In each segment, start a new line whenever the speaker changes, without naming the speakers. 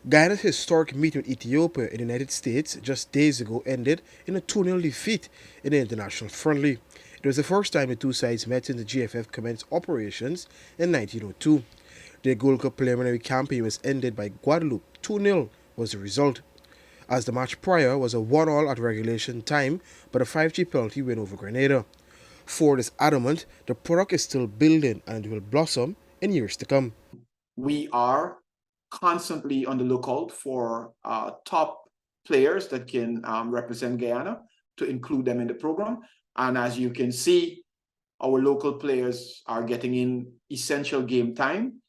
Guyana's historic meeting with Ethiopia in the United States just days ago ended in a 2-0 defeat in the international friendly. It was the first time the two sides met since the GFF commenced operations in 1902. The Gold Cup preliminary campaign was ended by Guadeloupe. 2-0 was the result, as the match prior was a 1-all at regulation time but a 5-3 penalty win over Grenada. Forde is adamant the product is still building and it will blossom in years to come.
We are constantly on the lookout for top players that can represent Guyana, to include them in the program. And as you can see, our local players are getting in essential game time,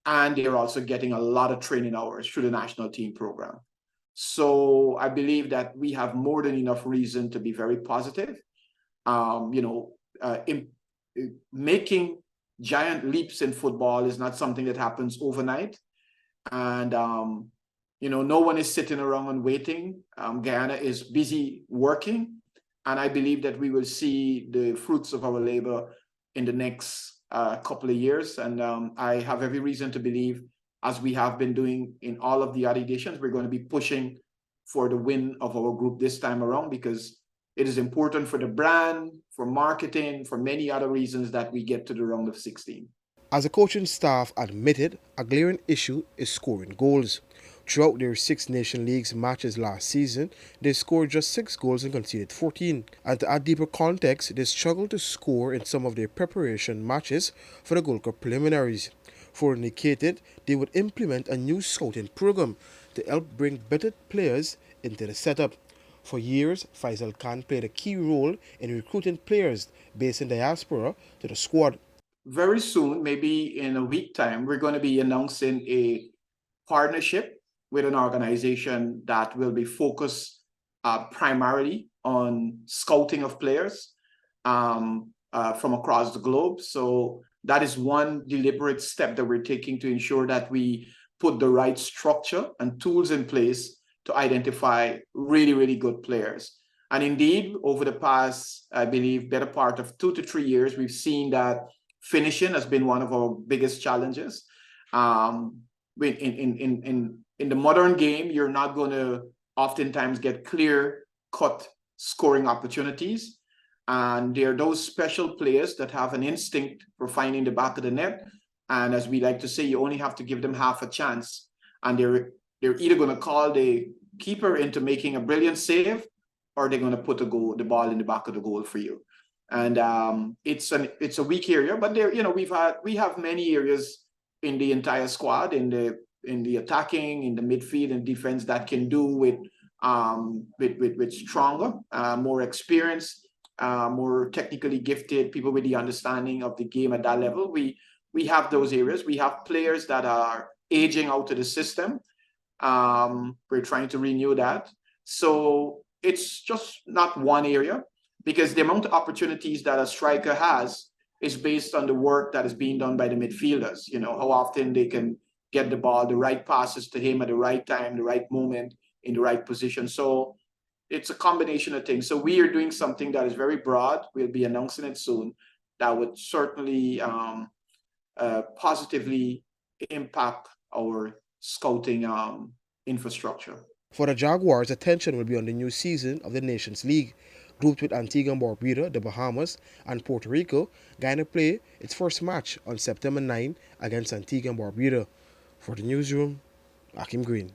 and they're also getting a lot of training hours through the national team program. So I believe that we have more than enough reason to be very positive. In making giant leaps in football is not something that happens overnight. And, no one is sitting around and waiting. Guyana is busy working. And I believe that we will see the fruits of our labor in the next couple of years. And I have every reason to believe, as we have been doing in all of the other editions, we're going to be pushing for the win of our group this time around, because it is important for the brand, for marketing, for many other reasons that we get to the round of 16.
As the coaching staff admitted, a glaring issue is scoring goals. Throughout their Six Nation Leagues matches last season, they scored just 6 goals and conceded 14. And to add deeper context, they struggled to score in some of their preparation matches for the Gold Cup preliminaries. Forde indicated they would implement a new scouting program to help bring better players into the setup. For years, Faisal Khan played a key role in recruiting players based in diaspora to the squad.
Very soon, maybe in a week time, we're going to be announcing a partnership with an organization that will be focused primarily on scouting of players from across the globe. So that is one deliberate step that we're taking to ensure that we put the right structure and tools in place to identify really, really good players. And indeed, over the past, I believe, better part of 2 to 3 years, we've seen that finishing has been one of our biggest challenges. In the modern game, you're not going to oftentimes get clear-cut scoring opportunities. And there are those special players that have an instinct for finding the back of the net. And as we like to say, you only have to give them half a chance. And they're either going to call the keeper into making a brilliant save, or they're going to put the ball in the back of the goal for you. And it's a weak area, but we have many areas in the entire squad, in the attacking, in the midfield and defense, that can do with stronger, more experienced, more technically gifted people with the understanding of the game at that level. We have those areas. We have players that are aging out of the system. We're trying to renew that. So it's just not one area, because the amount of opportunities that a striker has is based on the work that is being done by the midfielders. How often they can get the ball, the right passes to him at the right time, the right moment, in the right position. So it's a combination of things. So we are doing something that is very broad. We'll be announcing it soon. That would certainly positively impact our scouting infrastructure.
For the Jaguars, attention will be on the new season of the Nations League. Grouped with Antigua and Barbuda, the Bahamas, and Puerto Rico, Guyana play its first match on September 9 against Antigua and Barbuda. For the newsroom, Akim Green.